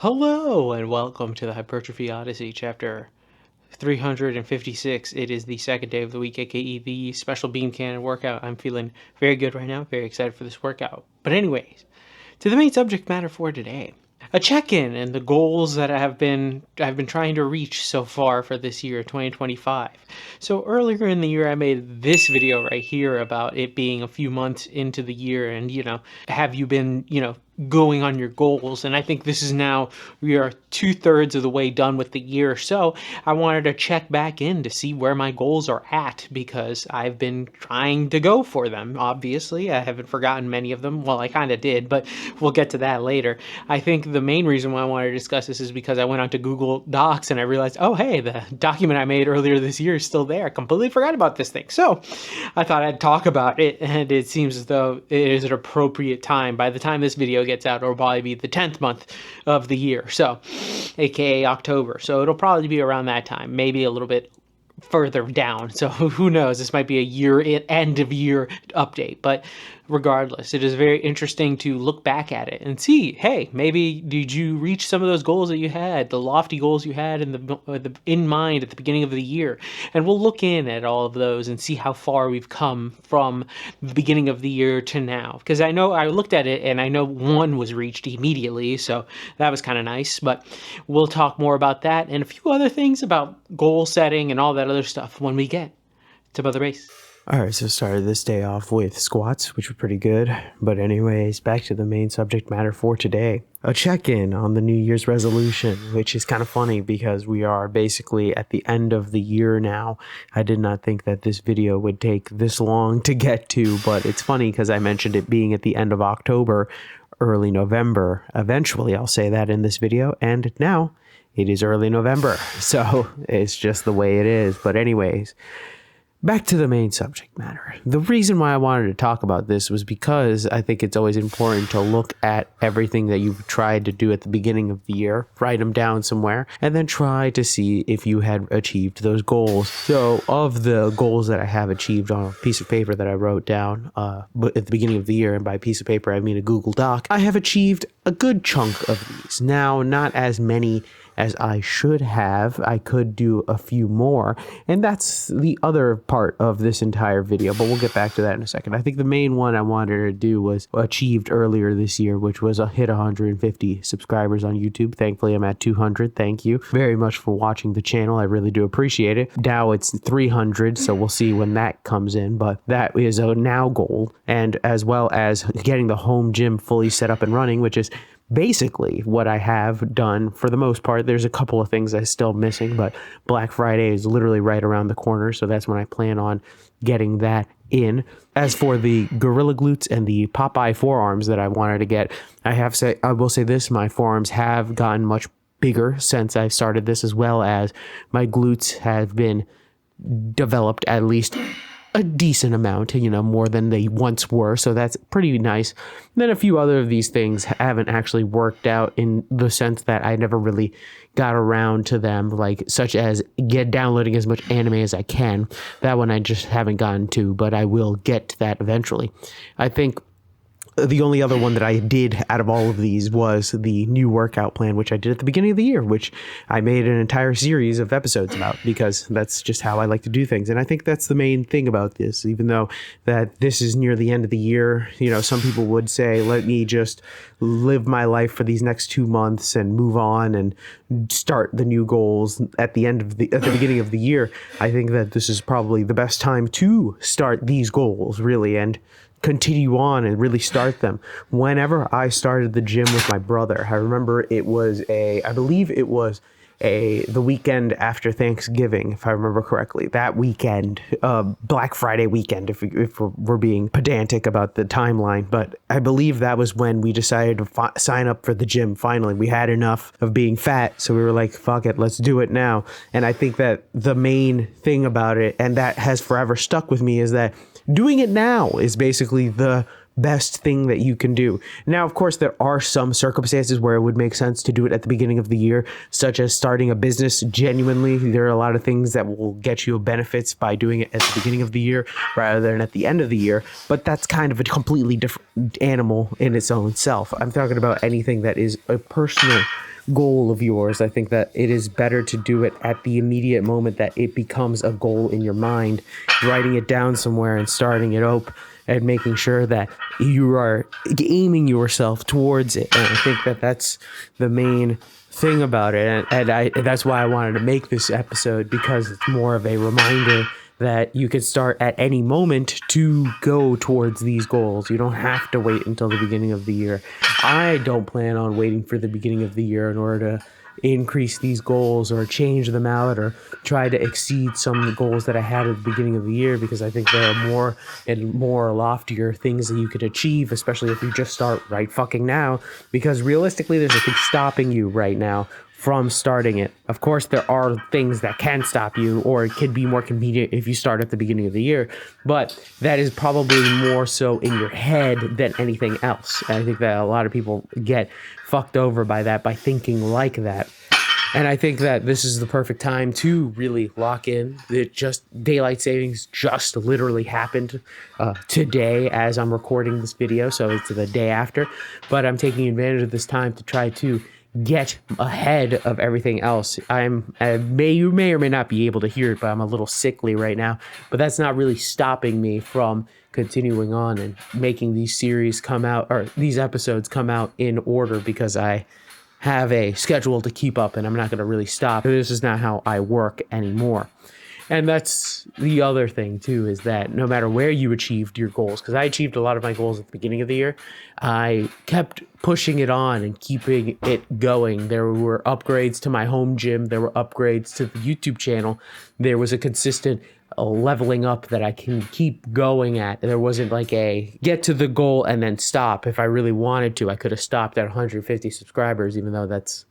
Hello and welcome to the Hypertrophy Odyssey, chapter 356. It is the second day of the week, aka the special beam cannon workout. I'm feeling very good right now, very excited for this workout. But anyways, to the main subject matter for today. A check-in and the goals that I've been trying to reach so far for this year, 2025. So earlier in the year, I made this video right here about it being a few months into the year and, have you been, going on your goals? And I think this is now, we are 2/3 of the way done with the year. So I wanted to check back in to see where my goals are at because I've been trying to go for them. Obviously, I haven't forgotten many of them. Well, I kind of did, but we'll get to that later. I think the main reason why I wanted to discuss this is because I went onto Google Docs and I realized, oh, hey, the document I made earlier this year is still there. I completely forgot about this thing. So I thought I'd talk about it, and it seems as though it is an appropriate time. By the time this video gets out, it'll probably be the 10th month of the year, so aka October. So it'll probably be around that time, maybe a little bit further down. So who knows? This might be a end of year update, but regardless, it is very interesting to look back at it and see, hey, maybe did you reach some of those goals that you had, the lofty goals you had in mind at the beginning of the year? And we'll look in at all of those and see how far we've come from the beginning of the year to now. Because I know I looked at it and I know one was reached immediately, so that was kind of nice. But we'll talk more about that and a few other things about goal setting and all that other stuff when we get to Mother Base. All right, so started this day off with squats, which were pretty good. But anyways, back to the main subject matter for today. A check-in on the New Year's resolution, which is kind of funny because we are basically at the end of the year now. I did not think that this video would take this long to get to, but it's funny because I mentioned it being at the end of October, early November. Eventually, I'll say that in this video, and now it is early November. So it's just the way it is. But anyways, back to the main subject matter. The reason why I wanted to talk about this was because I think it's always important to look at everything that you've tried to do at the beginning of the year, write them down somewhere, and then try to see if you had achieved those goals. So of the goals that I have achieved on a piece of paper that I wrote down at the beginning of the year, and by piece of paper I mean a Google Doc, I have achieved a good chunk of these. Now, not as many as I should have. I could do a few more, and that's the other part of this entire video, but we'll get back to that in a second. I think the main one I wanted to do was achieved earlier this year, which was hit 150 subscribers on YouTube. Thankfully, I'm at 200. Thank you very much for watching the channel. I really do appreciate it. Now it's 300, so we'll see when that comes in, but that is a now goal, and as well as getting the home gym fully set up and running, which is basically what I have done for the most part. There's a couple of things I'm still missing, but Black Friday is literally right around the corner, so that's when I plan on getting that in. As for the gorilla glutes and the Popeye forearms that I wanted to get, I will say this, my forearms have gotten much bigger since I started this, as well as my glutes have been developed at least a decent amount, more than they once were. So that's pretty nice. And then a few other of these things haven't actually worked out in the sense that I never really got around to them, like such as downloading as much anime as I can. That one I just haven't gotten to, but I will get to that eventually. I think the only other one that I did out of all of these was the new workout plan, which I did at the beginning of the year, which I made an entire series of episodes about because that's just how I like to do things. And I think that's the main thing about this, even though that this is near the end of the year. Some people would say, let me just live my life for these next 2 months and move on and start the new goals at the beginning of the year. I think that this is probably the best time to start these goals, really, and continue on and really start them. Whenever I started the gym with my brother, I remember I believe it was the weekend after Thanksgiving, if I remember correctly. That weekend, Black Friday weekend, if we're being pedantic about the timeline. But I believe that was when we decided to sign up for the gym. Finally, we had enough of being fat, so we were like, fuck it, let's do it now. And I think that the main thing about it, and that has forever stuck with me, is that doing it now is basically the best thing that you can do. Now, of course, there are some circumstances where it would make sense to do it at the beginning of the year, such as starting a business. Genuinely, there are a lot of things that will get you benefits by doing it at the beginning of the year rather than at the end of the year, but that's kind of a completely different animal in its own self. I'm talking about anything that is a personal goal of yours. I think that it is better to do it at the immediate moment that it becomes a goal in your mind, writing it down somewhere and starting it up and making sure that you are aiming yourself towards it. And I think that that's the main thing about it. And that's why I wanted to make this episode, because it's more of a reminder that you can start at any moment to go towards these goals. You don't have to wait until the beginning of the year. I don't plan on waiting for the beginning of the year in order to increase these goals or change them out or try to exceed some of the goals that I had at the beginning of the year, because I think there are more and more loftier things that you could achieve, especially if you just start right fucking now, because realistically there's nothing stopping you right now from starting it. Of course, there are things that can stop you, or it could be more convenient if you start at the beginning of the year, but that is probably more so in your head than anything else. And I think that a lot of people get fucked over by that, by thinking like that. And I think that this is the perfect time to really lock in. It just, daylight savings just literally happened today as I'm recording this video, so it's the day after. But I'm taking advantage of this time to try to get ahead of everything else. You may or may not be able to hear it, but I'm a little sickly right now. But that's not really stopping me from continuing on and making these series come out, or these episodes come out in order, because I have a schedule to keep up and I'm not going to really stop. This is not how I work anymore. And that's the other thing too, is that no matter where you achieved your goals, because I achieved a lot of my goals at the beginning of the year, I kept pushing it on and keeping it going. There were upgrades to my home gym. There were upgrades to the YouTube channel. There was a consistent leveling up that I can keep going at. There wasn't like a get to the goal and then stop. If I really wanted to, I could have stopped at 150 subscribers, even though that's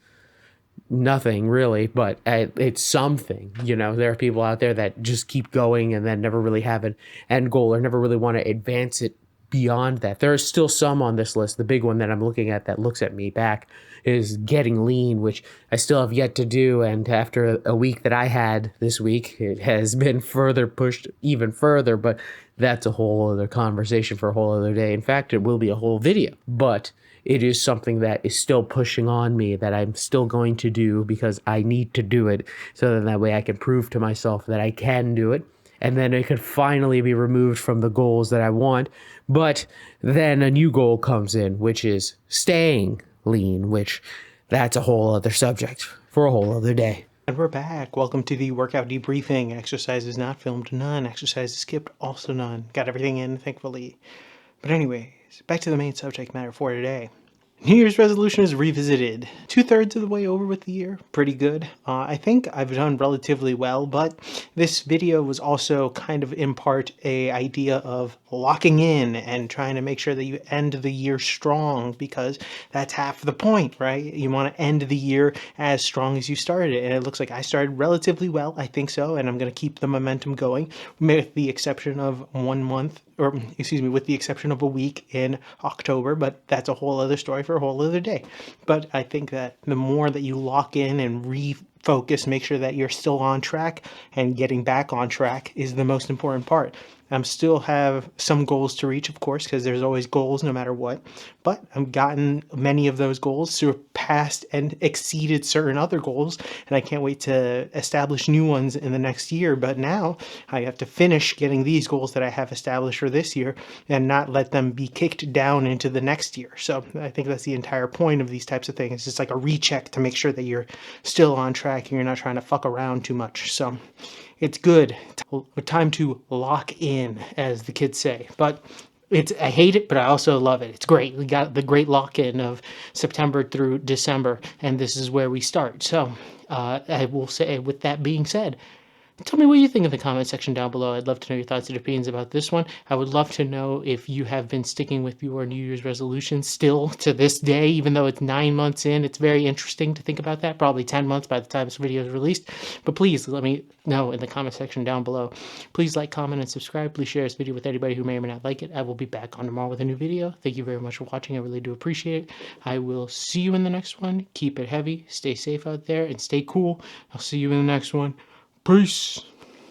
nothing really, but it's something. There are people out there that just keep going and then never really have an end goal or never really want to advance it beyond that. There are still some on this list. The big one that I'm looking at that looks at me back is getting lean, which I still have yet to do. And after a week that I had this week, it has been further pushed even further, but that's a whole other conversation for a whole other day. In fact, it will be a whole video, but it is something that is still pushing on me that I'm still going to do, because I need to do it, so that way I can prove to myself that I can do it. And then it could finally be removed from the goals that I want. But then a new goal comes in, which is staying lean, which that's a whole other subject for a whole other day. And we're back. Welcome to the workout debriefing. Exercises not filmed, none. Exercises skipped, also none. Got everything in, thankfully. But anyways, back to the main subject matter for today. New Year's resolution is revisited. 2/3 of the way over with the year. Pretty good. I think I've done relatively well, but this video was also kind of in part a idea of locking in and trying to make sure that you end the year strong, because that's half the point, right? You want to end the year as strong as you started it, and it looks like I started relatively well. I think so, and I'm going to keep the momentum going, with the exception of 1 month, or excuse me, with the exception of a week in October, but that's a whole other story for a whole other day. But I think that the more that you lock in and refocus, make sure that you're still on track, and getting back on track is the most important part. I still have some goals to reach, of course, because there's always goals no matter what, but I've gotten many of those goals, surpassed and exceeded certain other goals, and I can't wait to establish new ones in the next year. But now I have to finish getting these goals that I have established for this year and not let them be kicked down into the next year. So I think that's the entire point of these types of things. It's just like a recheck to make sure that you're still on track and you're not trying to fuck around too much. So it's good. Time to lock in, as the kids say. But I hate it, but I also love it. It's great. We got the great lock-in of September through December, and this is where we start. So I will say, with that being said, tell me what you think in the comment section down below. I'd love to know your thoughts and opinions about this one. I would love to know if you have been sticking with your New Year's resolution still to this day, even though it's 9 months in. It's very interesting to think about that. Probably 10 months by the time this video is released. But please let me know in the comment section down below. Please like, comment, and subscribe. Please share this video with anybody who may or may not like it. I will be back on tomorrow with a new video. Thank you very much for watching. I really do appreciate it. I will see you in the next one. Keep it heavy. Stay safe out there and stay cool. I'll see you in the next one. Peace.